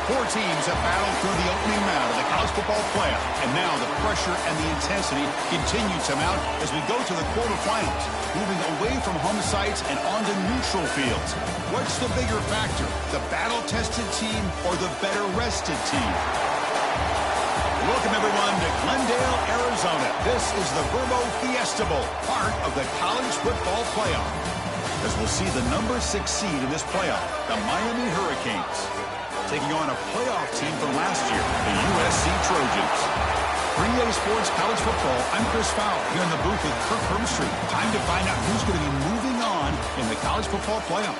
Four teams have battled through the opening round of the college football playoff, and now the pressure and the intensity continue to mount as we go to the quarterfinals, moving away from home sites and onto neutral fields. What's the bigger factor, the battle-tested team or the better-rested team? Welcome, everyone, to Glendale, Arizona. This is the Verbo Fiesta Bowl, part of the college football playoff, as we'll see the number 6 seed in this playoff, the Miami Hurricanes, taking on a playoff team from last year, the USC Trojans. For EA Sports College Football, I'm Chris Fowler here in the booth with Kirk Herbstreit. Time to find out who's going to be moving on in the college football playoff.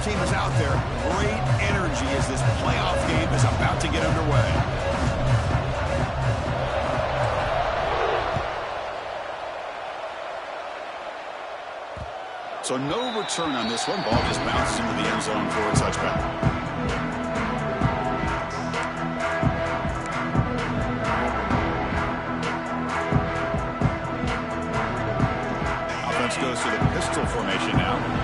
Team is out there. Great energy as this playoff game is about to get underway. So no return on this one. Ball just bounces into the end zone for a touchback. Offense goes to the pistol formation now.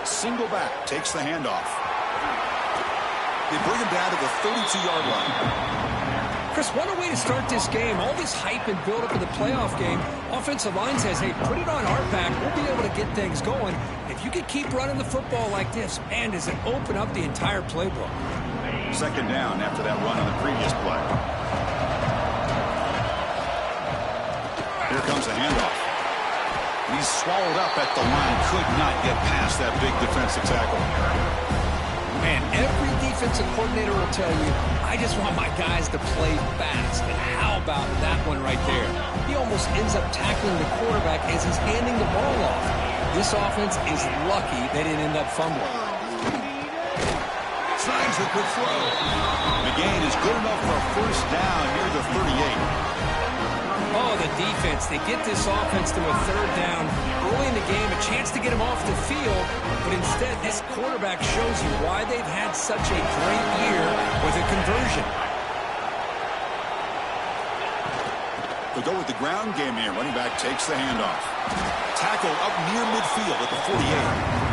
Single back, takes the handoff. They bring him down to the 32-yard line. Chris, what a way to start this game. All this hype and build up of the playoff game. Offensive line says, hey, put it on our back. We'll be able to get things going. If you could keep running the football like this, man, does it open up the entire playbook. Second down after that run on the previous play. Here comes the handoff. He's swallowed up at the line. Could not get past that big defensive tackle. Man, every defensive coordinator will tell you, I just want my guys to play fast. And how about that one right there? He almost ends up tackling the quarterback as he's handing the ball off. This offense is lucky they didn't end up fumbling. Tries the quick throw. McGain is good enough for a first down near the 38. Oh, the defense. They get this offense to a third down early in the game, a chance to get him off the field, but instead this quarterback shows you why they've had such a great year with a conversion. They'll go with the ground game here. Running back takes the handoff. Tackle up near midfield at the 48.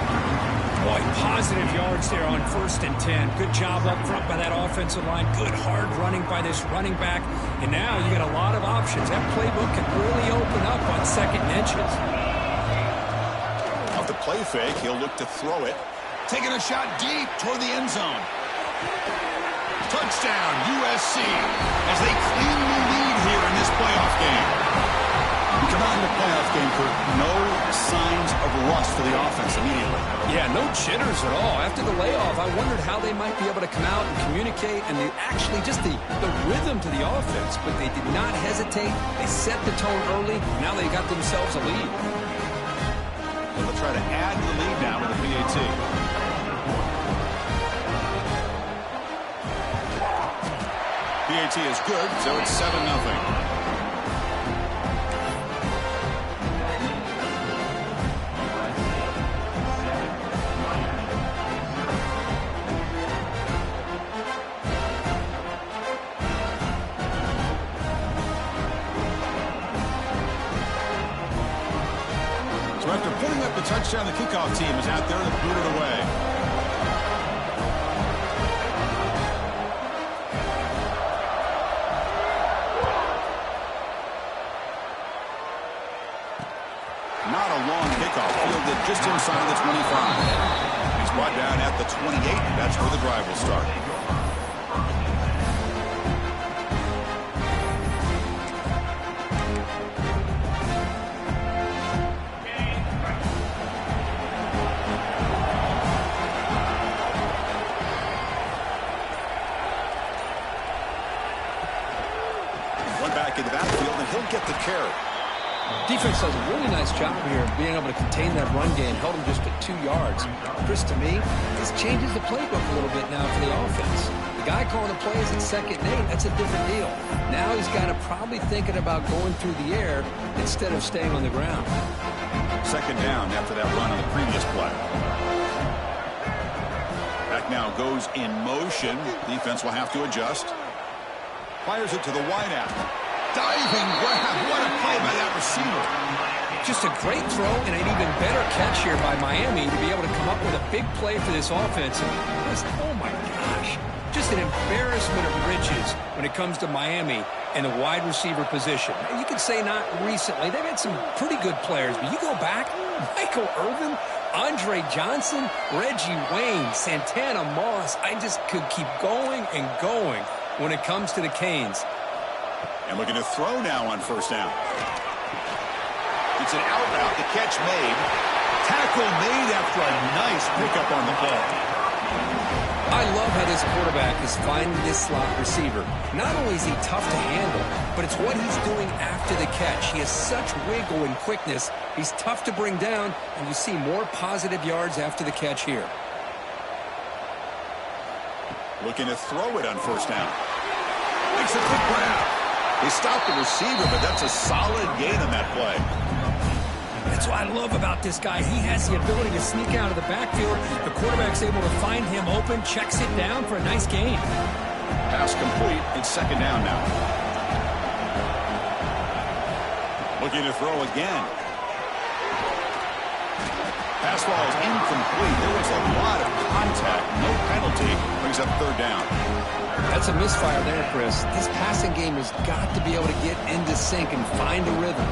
Boy, positive yards there on 1st and 10. Good job up front by that offensive line. Good hard running by this running back. And now you got a lot of options. That playbook can really open up on 2nd and inches. Off the play fake, he'll look to throw it. Taking a shot deep toward the end zone. Touchdown, USC, as they claim the lead here in this playoff game. Come on, the playoff game, Kurt. No signs of rust for the offense immediately. Yeah, no jitters at all. After the layoff, I wondered how they might be able to come out and communicate, and actually just the rhythm to the offense. But they did not hesitate. They set the tone early. Now they got themselves a lead. And they'll try to add to the lead now with the PAT. PAT is good, so it's 7-0. So after putting up the touchdown, the kickoff team is out there to boot it away. Not a long kickoff, fielded just inside the 25. He's brought down at the 28. That's where the drive will start. Back in the backfield, and he'll get the carry. Defense does a really nice job here of being able to contain that run game, held him just at 2 yards. Chris, to me, this changes the playbook a little bit now for the offense. The guy calling the plays at 2nd and 8, that's a different deal. Now he's got to probably thinking about going through the air instead of staying on the ground. 2nd down after that run on the previous play. Back now goes in motion. Defense will have to adjust. Fires it to the wideout. Diving grab. What a play by that receiver. Just a great throw and an even better catch here by Miami to be able to come up with a big play for this offense. Oh, my gosh. Just an embarrassment of riches when it comes to Miami and the wide receiver position. You could say not recently. They've had some pretty good players, but you go back, Michael Irvin, Andre Johnson, Reggie Wayne, Santana Moss. I just could keep going and going when it comes to the Canes. And looking to throw now on first down. It's an out route, the catch made. Tackle made after a nice pickup on the play. I love how this quarterback is finding this slot receiver. Not only is he tough to handle, but it's what he's doing after the catch. He has such wiggle and quickness. He's tough to bring down, and you see more positive yards after the catch here. Looking to throw it on first down. Makes a quick grab. They stopped the receiver, but that's a solid gain on that play. That's what I love about this guy. He has the ability to sneak out of the backfield. The quarterback's able to find him open, checks it down for a nice gain. Pass complete. It's second down now. Looking to throw again. Pass ball is incomplete. There was a lot of contact. No penalty. Brings up third down. That's a misfire there, Chris. This passing game has got to be able to get into sync and find a rhythm.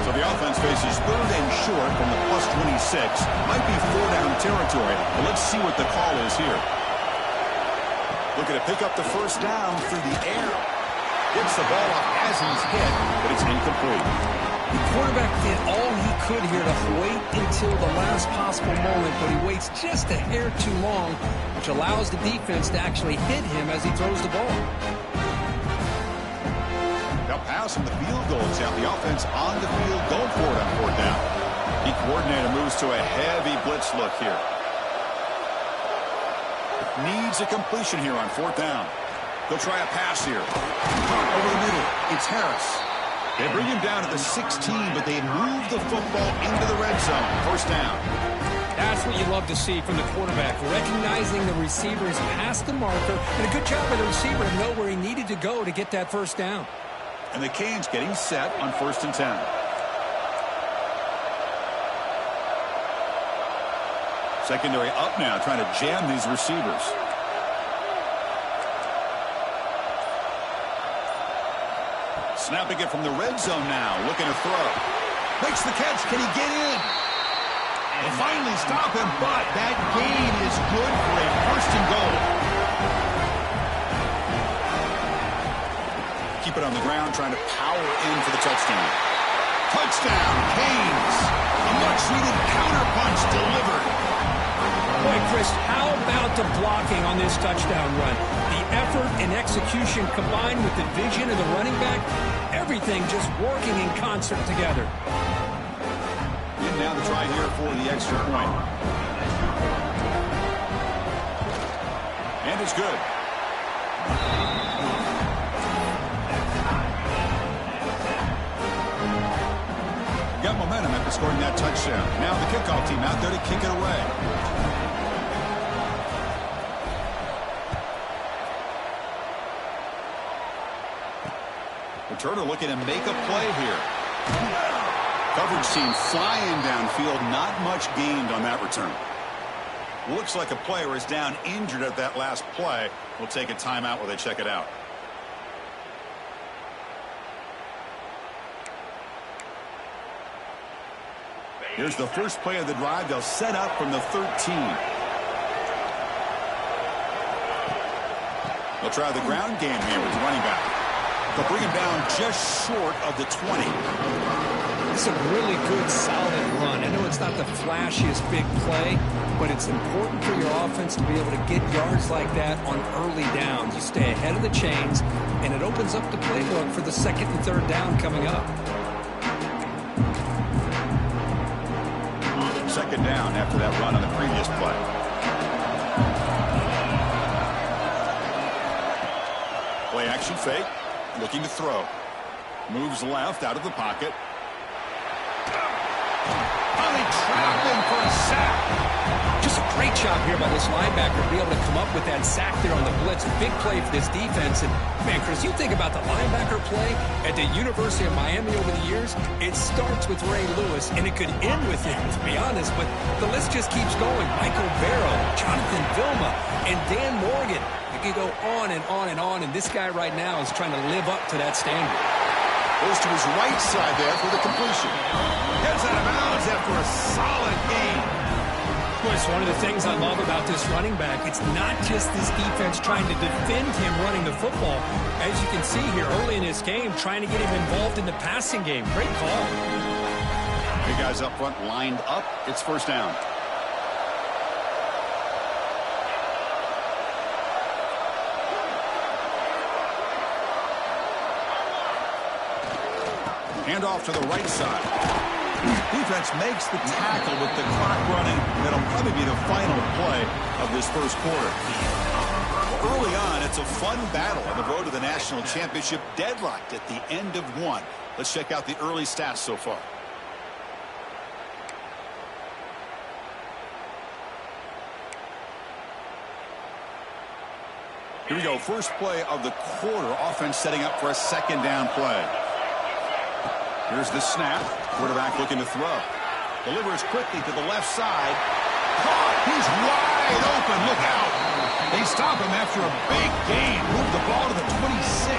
So the offense faces third and short from the +26. Might be four-down territory, but let's see what the call is here. Looking to pick up the first down through the air. Gets the ball off as he's hit, but it's incomplete. The quarterback did all he could here to wait until the last possible moment, but he waits just a hair too long, which allows the defense to actually hit him as he throws the ball. Now passing the field goal attempt. The offense on the field going for it on fourth down. The coordinator moves to a heavy blitz look here. Needs a completion here on fourth down. They'll try a pass here. Over the middle. It's Harris. They bring him down at the 16, but they move the football into the red zone. First down. That's what you love to see from the quarterback, recognizing the receiver is past the marker, and a good job by the receiver to know where he needed to go to get that first down. And the Canes getting set on 1st and 10. Secondary up now, trying to jam these receivers. Snapping it from the red zone now, looking to throw. Makes the catch. Can he get in? They finally stop him, but that gain is good for a first and goal. Keep it on the ground, trying to power in for the touchdown. Touchdown, Canes. A much-needed counterpunch delivered. Boy, Chris, how about the blocking on this touchdown run? The effort and execution combined with the vision of the running back, everything just working in concert together. And now the try here for the extra point. And it's good. Got momentum after scoring that touchdown. Now the kickoff team out there to kick it away. Returner looking to make a play here. Coverage team flying downfield. Not much gained on that return. Looks like a player is down injured at that last play. We'll take a timeout while they check it out. Here's the first play of the drive. They'll set up from the 13. They'll try the ground game here with the running back. They'll bring him down just short of the 20. It's a really good, solid run. I know it's not the flashiest big play, but it's important for your offense to be able to get yards like that on early downs. You stay ahead of the chains, and it opens up the playbook for the second and third down coming up. Second down after that run on the previous play. Play action fake. Looking to throw. Moves left out of the pocket. Finally trapped him for a sack. Just a Great job here by this linebacker to be able to come up with that sack there on the blitz. A big play for this defense. And, man, Chris, you think about the linebacker play at the University of Miami over the years, it starts with Ray Lewis, and it could end with him, to be honest. But the list just keeps going. Michael Barrow, Jonathan Vilma, and Dan Morgan. It could go on and on and on, and this guy right now is trying to live up to that standard. Goes to his right side there for the completion. Gets out of bounds after a solid game. Well, it's one of the things I love about this running back. It's not just this defense trying to defend him running the football. As you can see here early in this game, trying to get him involved in the passing game. Great call. Big guys up front lined up. It's first down. Hand off to the right side. Defense makes the tackle with the clock running. That'll probably be the final play of this first quarter. Early on, it's a fun battle on the road to the national championship, deadlocked at the end of one. Let's check out the early stats so far. Here we go. First play of the quarter. Offense setting up for a second down play. Here's the snap. Quarterback looking to throw. Delivers quickly to the left side. Caught. He's wide open. Look out. They stop him after a big gain. Move the ball to the 26.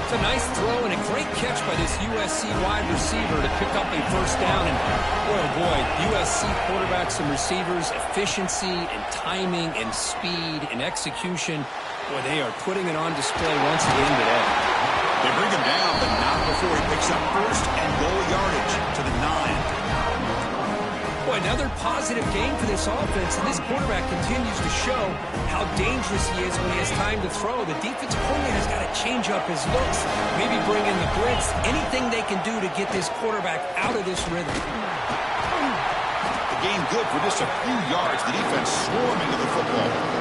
It's a nice throw and a great catch by this USC wide receiver to pick up a first down. And boy, oh boy, USC quarterbacks and receivers, efficiency and timing and speed and execution. Boy, they are putting it on display once again today. They bring him down, but not before he picks up first and goal yardage to the 9. Boy, another positive game for this offense, and this quarterback continues to show how dangerous he is when he has time to throw. The defensive coordinator's got to change up his looks, maybe bring in the blitz, anything they can do to get this quarterback out of this rhythm. The game good for just a few yards. The defense swarming to the football.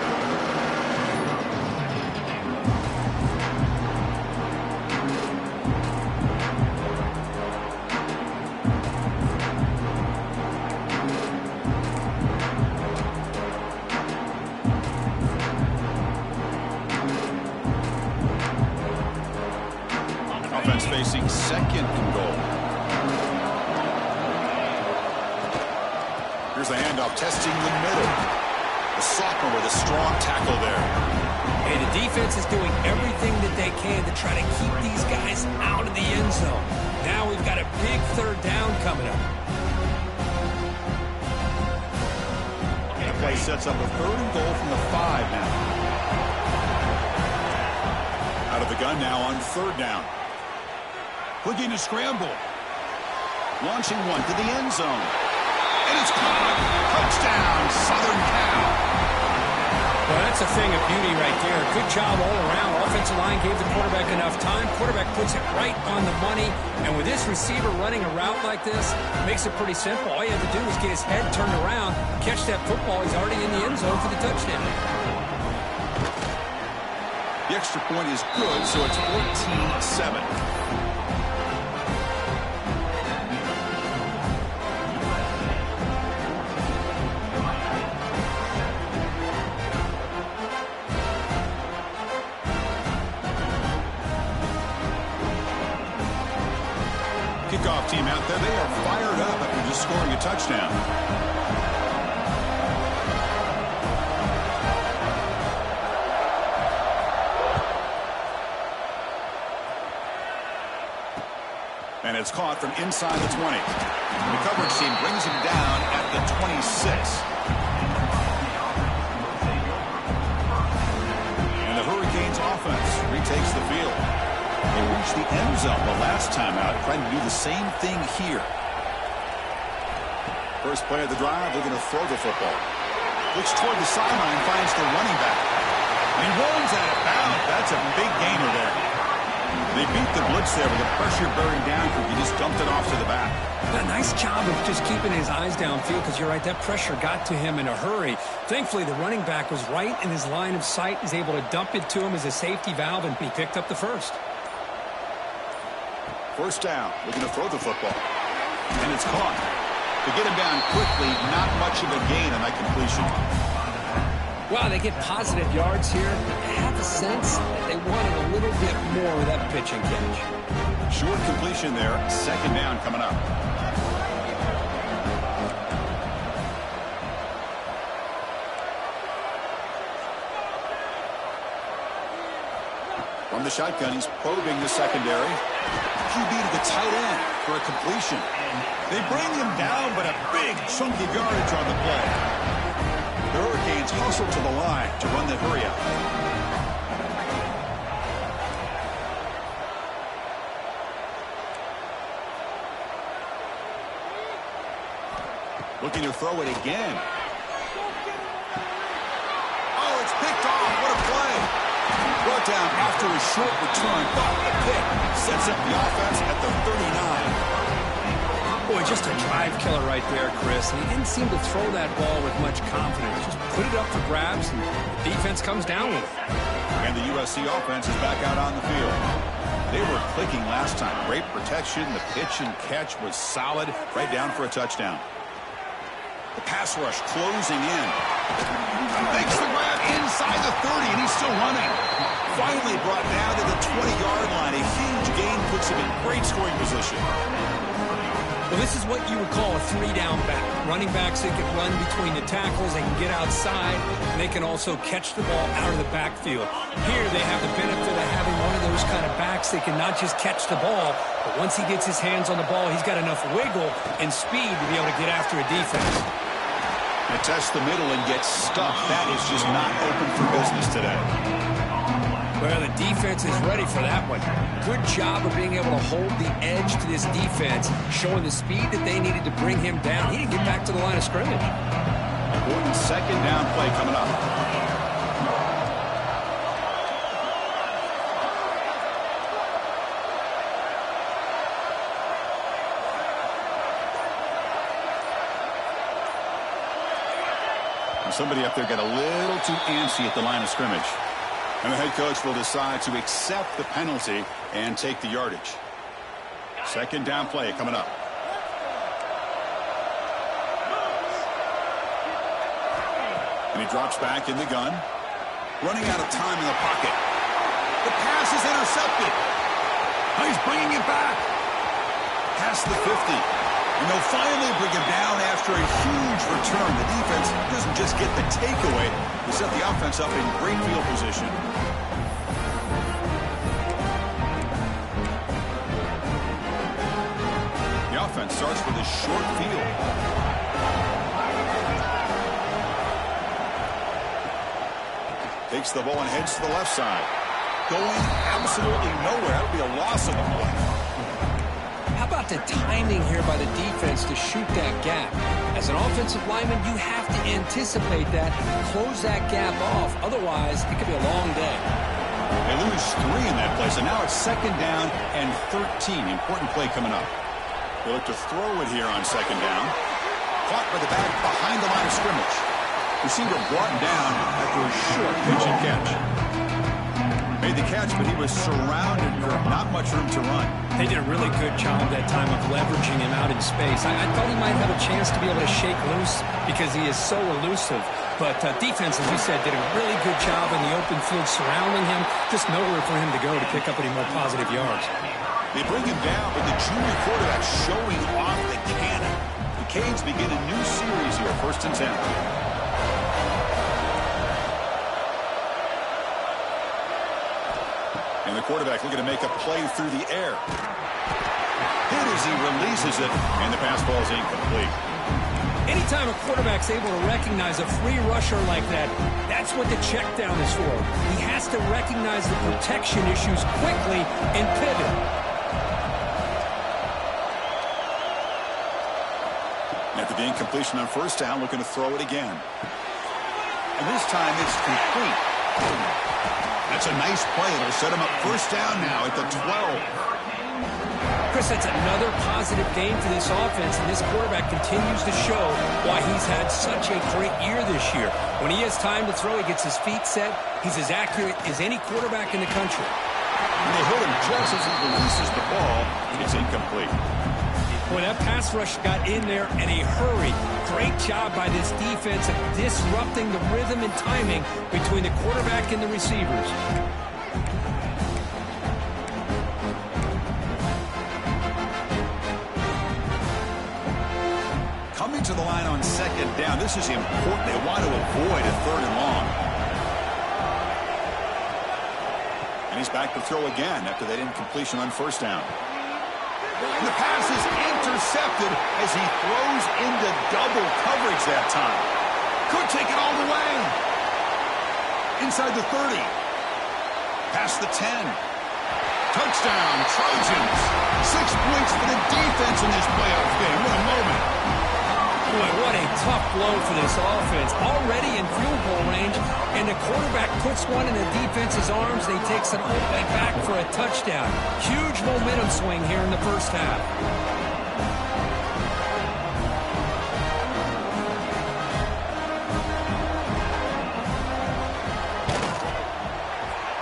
Facing second and goal. Here's the handoff, testing the middle. The sophomore with a strong tackle there. And the defense is doing everything that they can to try to keep these guys out of the end zone. Now we've got a big third down coming up. The play sets up a third and goal from the 5 now. Out of the gun now on third down. Looking to scramble. Launching one to the end zone. And it's caught. Touchdown, Southern Cal. Well, that's a thing of beauty right there. Good job all around. Offensive line gave the quarterback enough time. Quarterback puts it right on the money. And with this receiver running a route like this, it makes it pretty simple. All you have to do is get his head turned around, catch that football. He's already in the end zone for the touchdown. The extra point is good, so it's 14-7. Kickoff team out there. They are fired up after just scoring a touchdown. And it's caught from inside the 20. The coverage team brings him down at the 26. And the Hurricanes offense retakes the field. They reached the end zone the last time out, trying to do the same thing here. First play of the drive, they're going to throw the football. Looks toward the sideline, finds the running back. And he runs out of bounds. That's a big gainer there. They beat the blitz there with the pressure bearing down. He just dumped it off to the back. A nice job of just keeping his eyes downfield, because you're right, that pressure got to him in a hurry. Thankfully, the running back was right in his line of sight. He's able to dump it to him as a safety valve, and he picked up the first. First down, looking to throw the football. And it's caught. To get him down quickly, not much of a gain on that completion. Wow, they get positive yards here. I have a sense that they wanted a little bit more with that pitch and catch. Short completion there. Second down coming up. From the shotgun, he's probing the secondary. QB to the tight end for a completion. They bring him down, but a big chunky yardage on the play. The Hurricanes hustle to the line to run the hurry up. Looking to throw it again. Oh, it's picked off. What a play. Brought down after a short return, but the pick sets up the offense at the 39. Boy, just a drive killer right there, Chris. And he didn't seem to throw that ball with much confidence. Just put it up for grabs, and the defense comes down with it. And the USC offense is back out on the field. They were clicking last time. Great protection. The pitch and catch was solid. Right down for a touchdown. The pass rush closing in. Makes the grab inside the 30, and he's still running. Finally brought down to the 20-yard line. A huge gain puts him in great scoring position. Well, this is what you would call a three-down back. Running backs, they can run between the tackles, they can get outside, and they can also catch the ball out of the backfield. Here, they have the benefit of having one of those kind of backs that can not just catch the ball, but once he gets his hands on the ball, he's got enough wiggle and speed to be able to get after a defense. They test the middle and get stuffed. That is just not open for business today. Well, the defense is ready for that one. Good job of being able to hold the edge to this defense, showing the speed that they needed to bring him down. He didn't get back to the line of scrimmage. Important second down play coming up. Somebody up there got a little too antsy at the line of scrimmage. And the head coach will decide to accept the penalty and take the yardage. Second down play coming up. And he drops back in the gun. Running out of time in the pocket. The pass is intercepted. Oh, he's bringing it back. Past the 50. And they'll finally bring him down after a huge return. The defense doesn't just get the takeaway. They set the offense up in great field position. The offense starts with a short field. Takes the ball and heads to the left side. Going absolutely nowhere. That would be a loss of the play. How about the timing here by the defense to shoot that gap? As an offensive lineman, you have to anticipate that, close that gap off. Otherwise, it could be a long day. They lose 3 in that play, so now it's second down and 13. Important play coming up. They look to throw it here on second down. Caught by the back behind the line of scrimmage. Receiver brought down after a short pitch and catch. Made the catch, but he was surrounded for not much room to run. They did a really good job that time of leveraging him out in space. I thought he might have a chance to be able to shake loose because he is so elusive. But defense, as you said, did a really good job in the open field surrounding him. Just nowhere for him to go to pick up any more positive yards. They bring him down, but the junior quarterback showing off the cannon. The Canes begin a new series here, 1st and 10. And the quarterback looking to make a play through the air. Hit as he releases it, and the pass ball is incomplete. Anytime a quarterback's able to recognize a free rusher like that, that's what the check down is for. He has to recognize the protection issues quickly and pivot. After the incompletion on 1st down, looking to throw it again. And this time it's complete. That's a nice play. It'll set him up 1st down now at the 12. Chris, that's another positive game for this offense, and this quarterback continues to show why he's had such a great year this year. When he has time to throw, he gets his feet set. He's as accurate as any quarterback in the country. And they hit him just as he releases the ball. It's incomplete. Boy, that pass rush got in there in a hurry. Great job by this defense of disrupting the rhythm and timing between the quarterback and the receivers. Coming to the line on second down. This is important. They want to avoid a third and long. And he's back to throw again after that incompletion on first down. And the pass is intercepted as he throws into double coverage that time. Could take it all the way. Inside the 30. Past the 10. Touchdown, Trojans. 6 points for the defense in this playoff game. What a moment. Boy, what a tough blow for this offense. Already in field goal range, and the quarterback puts one in the defense's arms, and he takes it all the way back for a touchdown. Huge momentum swing here in the first half.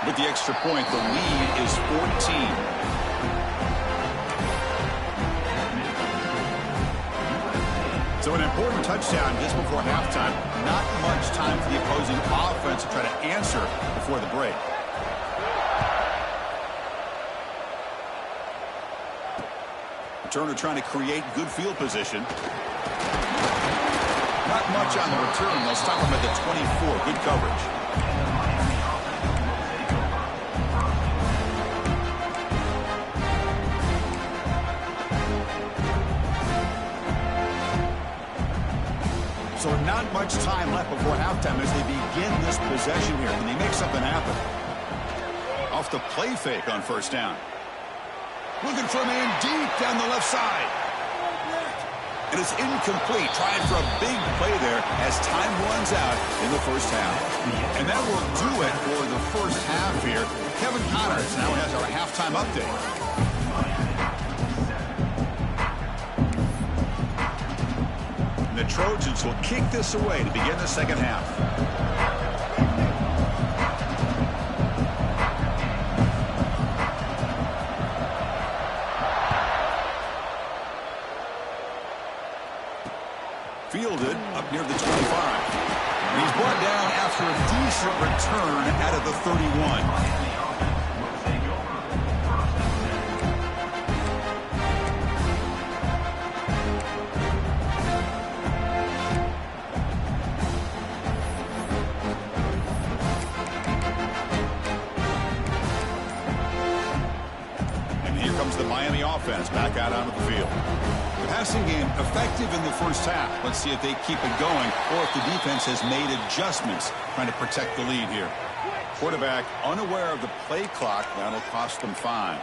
With the extra point, the lead is 14. So an important touchdown just before halftime. Not much time for the opposing offense to try to answer before the break. Turner trying to create good field position. Not much on the return. They'll stop him at the 24. Good coverage. So not much time left before halftime as they begin this possession here. Can they make something happen? Off the play fake on first down. Looking for a man deep down the left side. And it's incomplete. Trying for a big play there as time runs out in the first half. And that will do it for the first half here. Kevin Connors now has our halftime update. The Trojans will kick this away to begin the second half. Fielded up near the 25. And he's brought down after a decent return out of the 31. Offense back out onto the field. The passing game effective in the first half. Let's see if they keep it going or if the defense has made adjustments trying to protect the lead here. Quarterback unaware of the play clock. That'll cost them 5.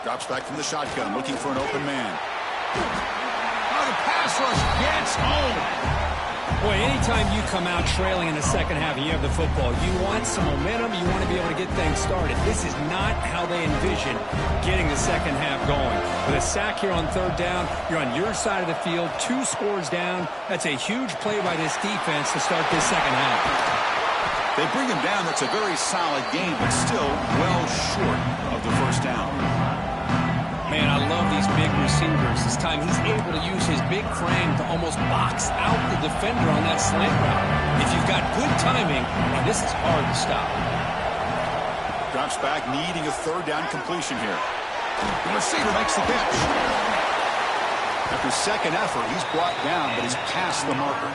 Drops back from the shotgun looking for an open man. Pass rush gets home. Boy, anytime you come out trailing in the second half and you have the football, you want some momentum, you want to be able to get things started. This is not how they envision getting the second half going. With a sack here on third down, you're on your side of the field, 2 scores down. That's a huge play by this defense to start this second half. They bring him down. That's a very solid game, but still well short of the first down. Man, I love these big receivers. This time he's able to use his big frame to almost box out the defender on that slant route. If you've got good timing, man, this is hard to stop. Drops back, needing a third down completion here. The receiver makes the catch. After second effort, he's brought down, but he's past the marker.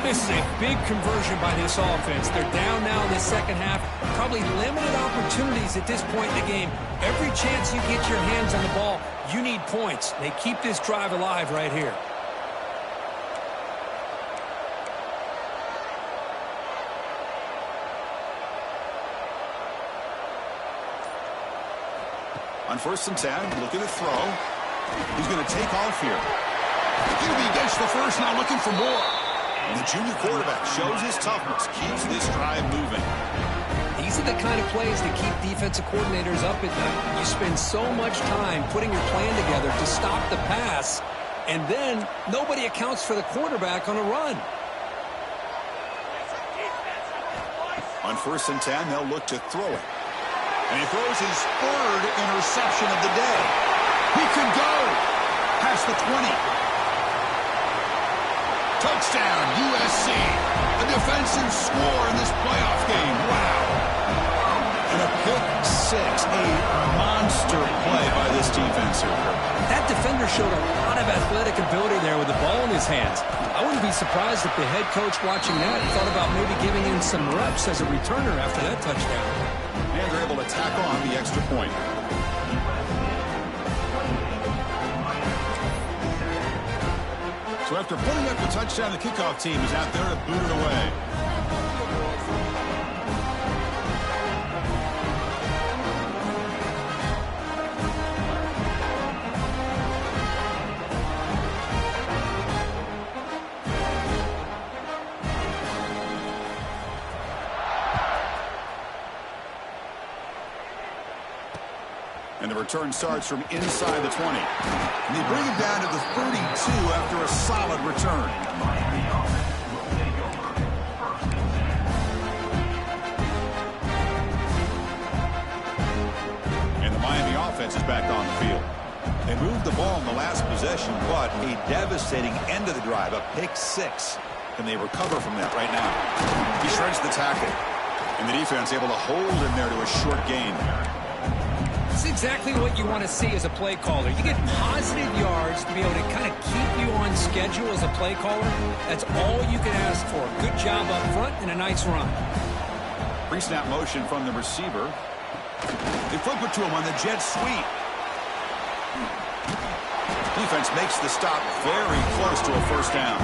This is a big conversion by this offense. They're down now in the second half. Probably limited opportunities at this point in the game. Every chance you get your hands on the ball, you need points. They keep this drive alive right here. On first and 10, looking to throw. He's going to take off here. QB gets the first, now looking for more. The junior quarterback shows his toughness, keeps this drive moving. These are the kind of plays that keep defensive coordinators up at night. You spend so much time putting your plan together to stop the pass, and then nobody accounts for the quarterback on a run. On 1st and 10, they'll look to throw it. And he throws his 3rd interception of the day. He could go past the 20. Touchdown, USC. A defensive score in this playoff game. Wow. And a pick 6. A monster play by this defense. That defender showed a lot of athletic ability there with the ball in his hands. I wouldn't be surprised if the head coach watching that thought about maybe giving him some reps as a returner after that touchdown. And they're able to tack on the extra point. So after putting up the touchdown, the kickoff team is out there to boot it away. And the return starts from inside the 20. And they bring it down to the 32 after a solid return. And the Miami offense is back on the field. They moved the ball in the last possession, but a devastating end of the drive, a pick 6. And they recover from that right now. He shreds the tackle. And the defense able to hold him there to a short gain. It's exactly what you want to see as a play caller. You get positive yards to be able to kind of keep you on schedule as a play caller. That's all you can ask for. Good job up front and a nice run. Pre-snap motion from the receiver. They flip it to him on the jet sweep. Defense makes the stop very close to a 1st down.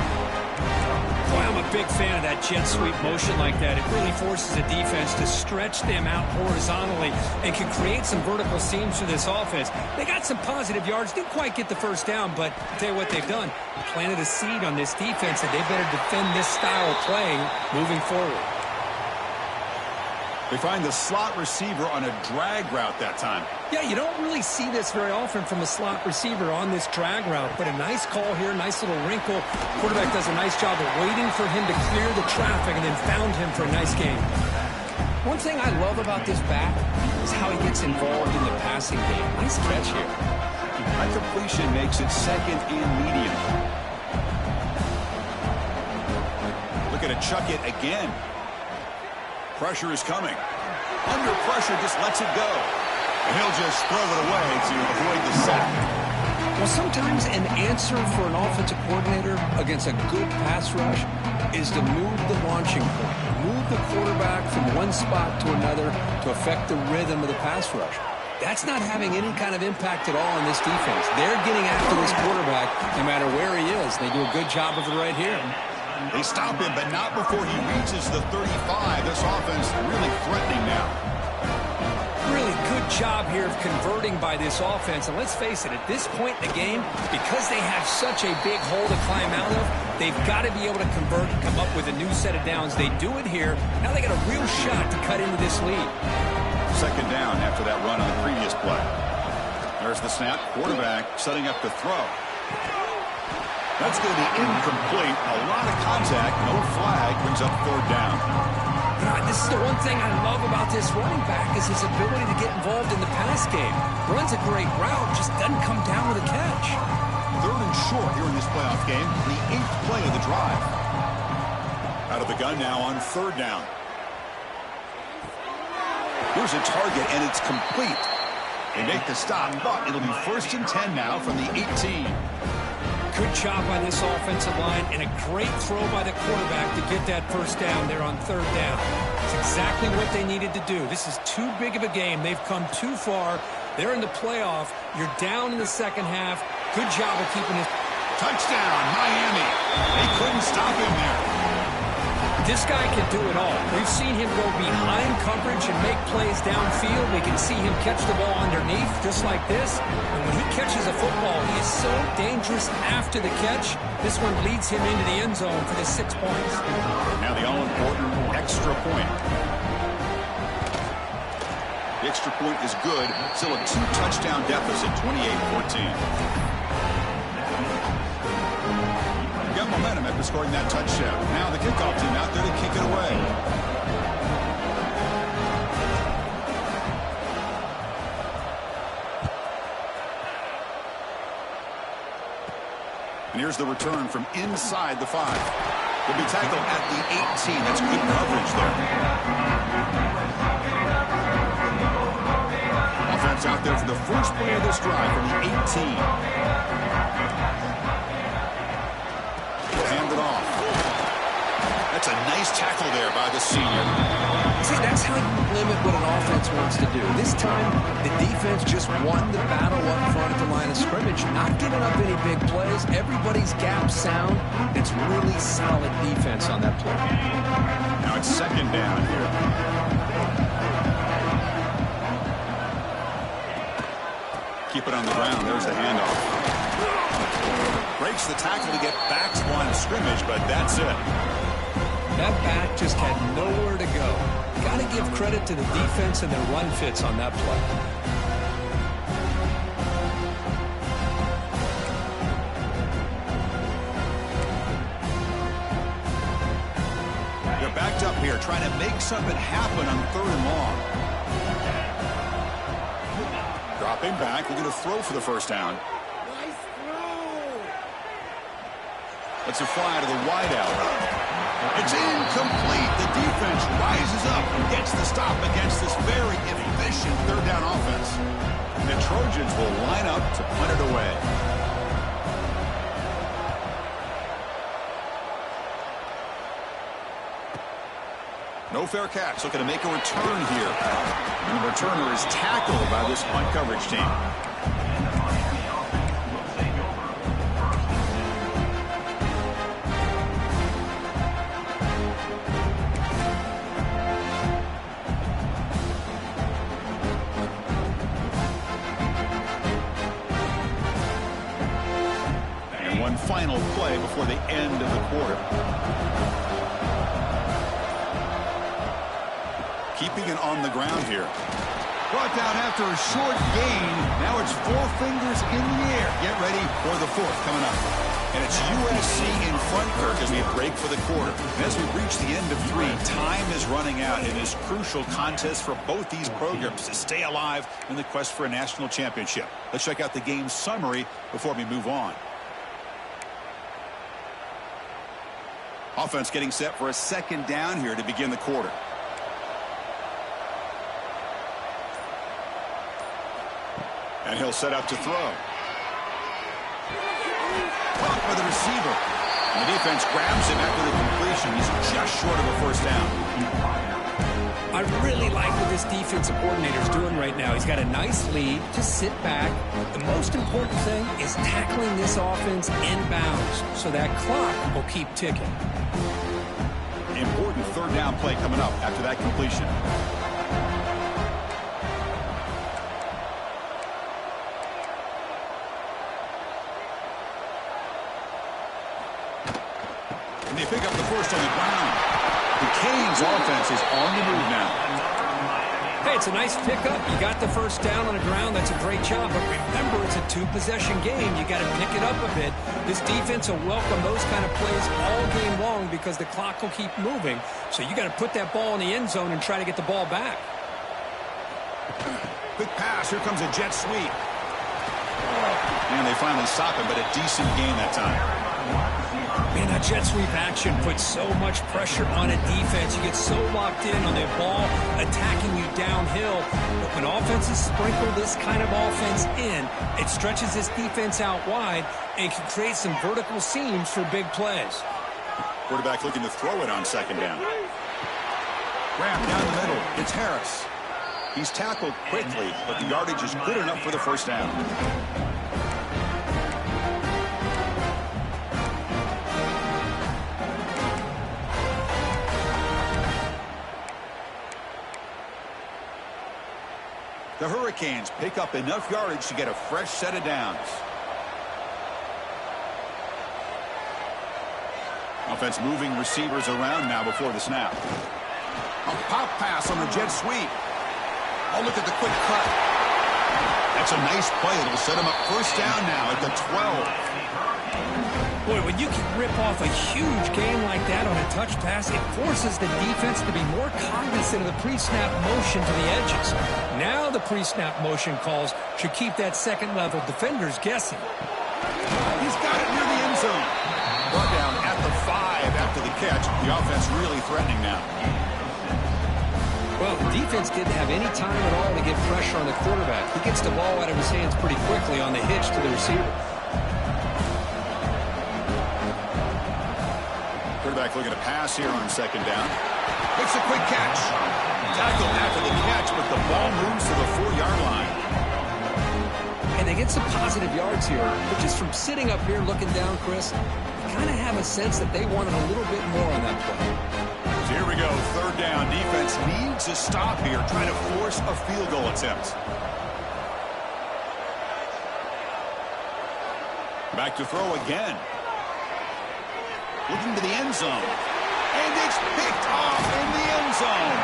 Boy, I'm a big fan of that jet sweep motion like that. It really forces a defense to stretch them out horizontally and can create some vertical seams for this offense. They got some positive yards, didn't quite get the 1st down, but I'll tell you what they've done. Planted a seed on this defense that they better defend this style of playing moving forward. They find the slot receiver on a drag route that time. Yeah, you don't really see this very often from a slot receiver on this drag route, but a nice call here, nice little wrinkle. Quarterback does a nice job of waiting for him to clear the traffic and then found him for a nice gain. One thing I love about this back is how he gets involved in the passing game. Nice catch here. That completion makes it 2nd and medium. Look at it, chuck it again. Pressure is coming. Under pressure, just lets it go. And he'll just throw it away to avoid the sack. Well, sometimes an answer for an offensive coordinator against a good pass rush is to move the launching point. Move the quarterback from one spot to another to affect the rhythm of the pass rush. That's not having any kind of impact at all on this defense. They're getting after this quarterback no matter where he is. They do a good job of it right here. They stop him, but not before he reaches the 35. This offense really threatening now. Really good job here of converting by this offense. And let's face it, at this point in the game, because they have such a big hole to climb out of, they've got to be able to convert and come up with a new set of downs. They do it here. Now they got a real shot to cut into this lead. 2nd down after that run on the previous play. There's the snap. Quarterback setting up to throw. That's going to be incomplete. A lot of contact. No flag. Brings up 3rd down. This is the one thing I love about this running back is his ability to get involved in the pass game. Runs a great route, just doesn't come down with a catch. 3rd and short here in this playoff game. The 8th play of the drive. Out of the gun now on 3rd down. Here's a target, and it's complete. They make the stop, but it'll be 1st and 10 now from the 18. Good job by this offensive line and a great throw by the quarterback to get that 1st down there on 3rd down. It's exactly what they needed to do. This is too big of a game. They've come too far. They're in the playoff. You're down in the 2nd half. Good job of keeping it. Touchdown, Miami. They couldn't stop him there. This guy can do it all. We've seen him go behind coverage and make plays downfield. We can see him catch the ball underneath just like this. And when he catches a football, he is so dangerous after the catch. This one leads him into the end zone for the 6 points. Now the all-important extra point. The extra point is good. Still a 2-touchdown deficit, 28-14. Got momentum after scoring that touchdown. Now the kickoff team out there to kick it away. And here's the return from inside the 5. Will be tackled at the 18. That's good coverage there. Offense out there for the first play of this drive from the 18. Hand it off. That's a nice tackle there by the senior. See, that's how you limit what an offense wants to do. This time, the defense just won the battle up front at the line of scrimmage, not giving up any big plays. Everybody's gap sound. It's really solid defense on that play. Now it's second down here. Keep it on the ground. There's the handoff. Breaks the tackle to get back to the line of scrimmage, but that's it. That back just had nowhere to go. Got to give credit to the defense and their run fits on that play. They're backed up here, trying to make something happen on 3rd and long. Dropping back, looking to throw for the first down. Nice throw. Let's it fly to the wideout. It's incomplete. The defense rises up and gets the stop against this very efficient 3rd down offense. The Trojans will line up to punt it away. No fair catch. Looking to make a return here. And the returner is tackled by this punt coverage team. One final play before the end of the quarter. Keeping it on the ground here. Brought down after a short gain. Now it's 4 fingers in the air. Get ready for the 4th coming up. And it's USC in front, Kirk, as we break for the quarter. And as we reach the end of 3, time is running out in this crucial contest for both these programs to stay alive in the quest for a national championship. Let's check out the game summary before we move on. Offense getting set for a second down here to begin the quarter. And he'll set up to throw. Caught by the receiver. And the defense grabs him after the completion. He's just short of a first down. I really like what this defensive coordinator is doing right now. He's got a nice lead. Just sit back. The most important thing is tackling this offense inbounds so that clock will keep ticking. Important 3rd down play coming up after that completion. And they pick up the first on the ground. The Canes offense is on the move now. Hey, it's a nice pickup. You got the first down on the ground. That's a great job. But remember, it's a 2-possession game. You got to pick it up a bit. This defense will welcome those kind of plays all game long because the clock will keep moving. So you got to put that ball in the end zone and try to get the ball back. Quick pass. Here comes a jet sweep. And they finally stop him, but a decent gain that time. Man, that jet sweep action puts so much pressure on a defense. You get so locked in on their ball attacking you downhill. But when offenses sprinkle this kind of offense in, it stretches this defense out wide and can create some vertical seams for big plays. Quarterback looking to throw it on second down. Graham down the middle. It's Harris. He's tackled quickly, but the yardage is good enough for the first down. The Hurricanes pick up enough yardage to get a fresh set of downs. Offense moving receivers around now before the snap. A pop pass on the jet sweep. Oh, look at the quick cut. That's a nice play. It'll set him up first down now at the 12. Boy, when you can rip off a huge gain like that on a touch pass, it forces the defense to be more cognizant of the pre-snap motion to the edges. Now the pre-snap motion calls should keep that second-level defenders guessing. He's got it near the end zone. Brought down at the 5 after the catch. The offense really threatening now. Well, the defense didn't have any time at all to get pressure on the quarterback. He gets the ball out of his hands pretty quickly on the hitch to the receiver. Quarterback looking to pass here on second down. Makes a quick catch. Tackle after the catch, but the ball moves to the 4-yard line. And they get some positive yards here, but just from sitting up here looking down, Chris, you kind of have a sense that they wanted a little bit more on that play. So here we go, third down. Defense needs a stop here, trying to force a field goal attempt. Back to throw again. Looking to the end zone. And it's picked off in the end zone.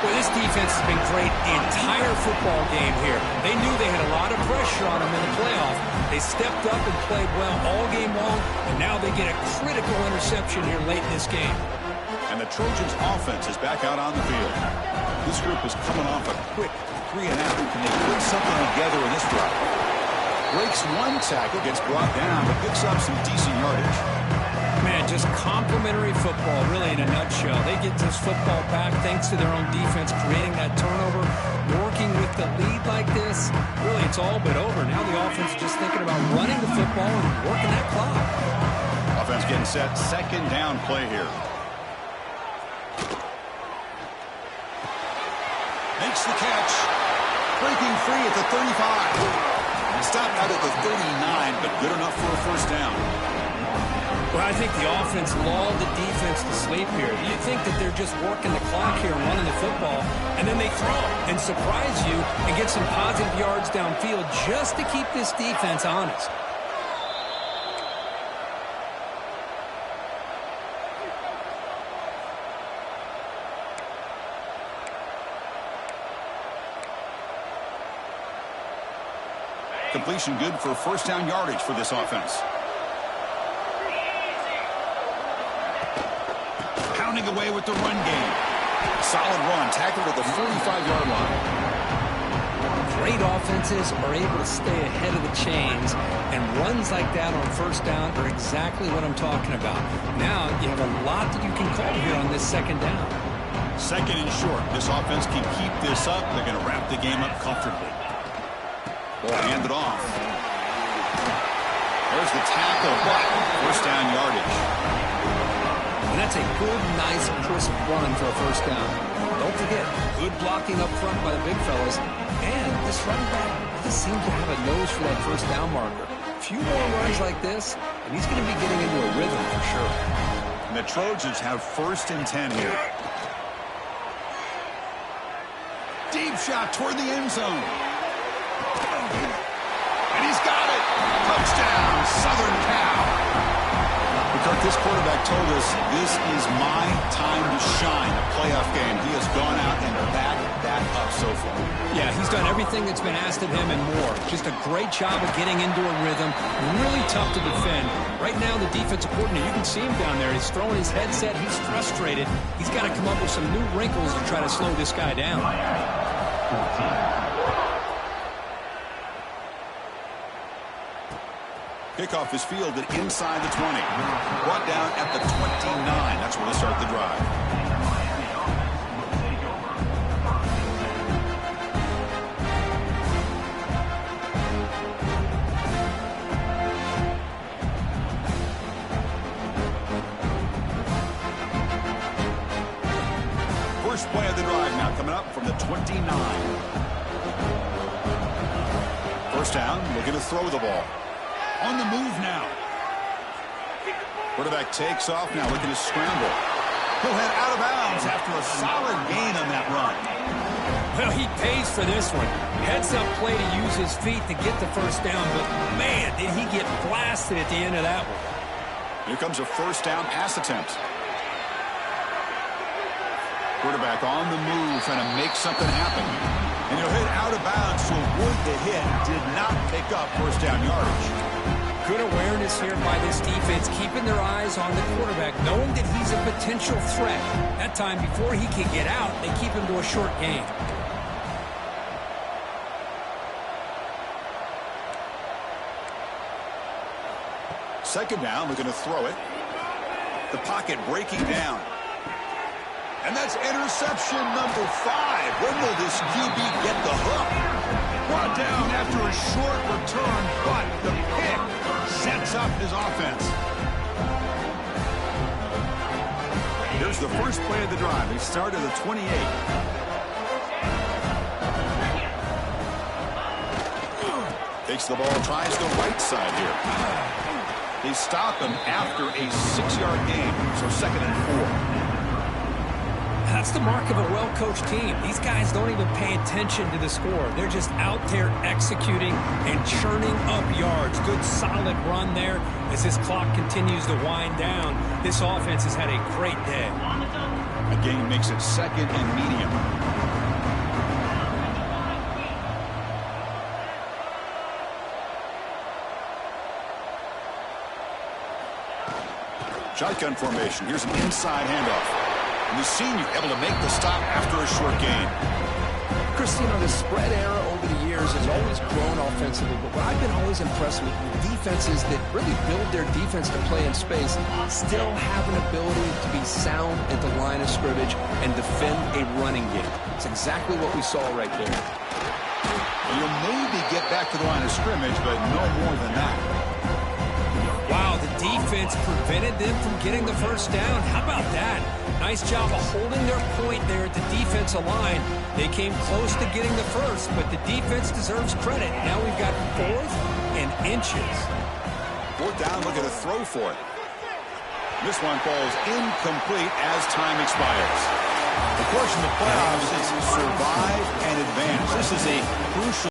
Well, this defense has been great the entire football game here. They knew they had a lot of pressure on them in the playoff. They stepped up and played well all game long, and now they get a critical interception here late in this game. And the Trojans' offense is back out on the field. This group is coming off a quick 3-and-out. Can they put something together in this drive? Breaks one tackle, gets brought down, but picks up some decent yardage. Man, just complimentary football, really, in a nutshell. They get this football back thanks to their own defense, creating that turnover, working with the lead like this. Really, it's all but over. Now the offense is just thinking about running the football and working that clock. Offense getting set. Second down play here. Makes the catch. Breaking free at the 35. Stopped out at the 39, but good enough for a first down. Well, I think the offense lulled the defense to sleep here. You think that they're just working the clock here and running the football, and then they throw and surprise you and get some positive yards downfield just to keep this defense honest. Completion good for first down yardage for this offense. Pounding away with the run game. Solid run, tackled at the 45-yard line. Great offenses are able to stay ahead of the chains, and runs like that on first down are exactly what I'm talking about. Now you have a lot that you can call here on this second down. Second and short. This offense can keep this up. They're going to wrap the game up comfortably. Ball handed off. There's the tackle, but first down yardage. And that's a good, nice, crisp run for a first down. Don't forget, good blocking up front by the big fellas. And this running back just seems to have a nose for that first down marker. A few more runs like this, and he's going to be getting into a rhythm for sure. And the Trojans have first and 10 here. Deep shot toward the end zone. And he's got it. Touchdown, Southern Cal. Kirk, this quarterback told us this is my time to shine, a playoff game. He has gone out and backed that up so far. Yeah, he's done everything that's been asked of him and more. Just a great job of getting into a rhythm. Really tough to defend. Right now, the defensive coordinator, you can see him down there. He's throwing his headset. He's frustrated. He's got to come up with some new wrinkles to try to slow this guy down. Kickoff is fielded inside the 20. Brought down at the 29. That's where they start the drive. First play of the drive now coming up from the 29. First down, looking to throw the ball. On the move now. Quarterback takes off now, looking to scramble. He'll head out of bounds after a solid gain on that run. Well, he pays for this one. Heads-up play to use his feet to get the first down, but man, did he get blasted at the end of that one. Here comes a first down pass attempt. Quarterback on the move, trying to make something happen. And he'll hit out of bounds to avoid the hit. Did not pick up first down yardage. Good awareness here by this defense, keeping their eyes on the quarterback, knowing that he's a potential threat. That time, before he can get out, they keep him to a short gain. Second down, looking to throw it. The pocket breaking down. And that's interception number 5. When will this QB get the hook? Brought down after a short return, but the pick sets up his offense. Here's the first play of the drive. They start at the 28. Takes the ball, tries the right side here. They stop him after a 6-yard gain, so 2nd and 4. That's the mark of a well-coached team. These guys don't even pay attention to the score. They're just out there executing and churning up yards. Good, solid run there as this clock continues to wind down. This offense has had a great day. A gain makes it 2nd and medium. Shotgun formation. Here's an inside handoff. And the senior able to make the stop after a short gain. Chris, you know, the spread era over the years has always grown offensively, but what I've been always impressed with defenses that really build their defense to play in space still have an ability to be sound at the line of scrimmage and defend a running game. It's exactly what we saw right there. And you'll maybe get back to the line of scrimmage, but no more than that. Wow, the defense prevented them from getting the first down. How about that? Nice job of holding their point there at the defensive line. They came close to getting the first, but the defense deserves credit. Now we've got 4th and inches. 4th down, looking to throw for it. This one falls incomplete as time expires. The course in the playoffs is survive and advance. This is a crucial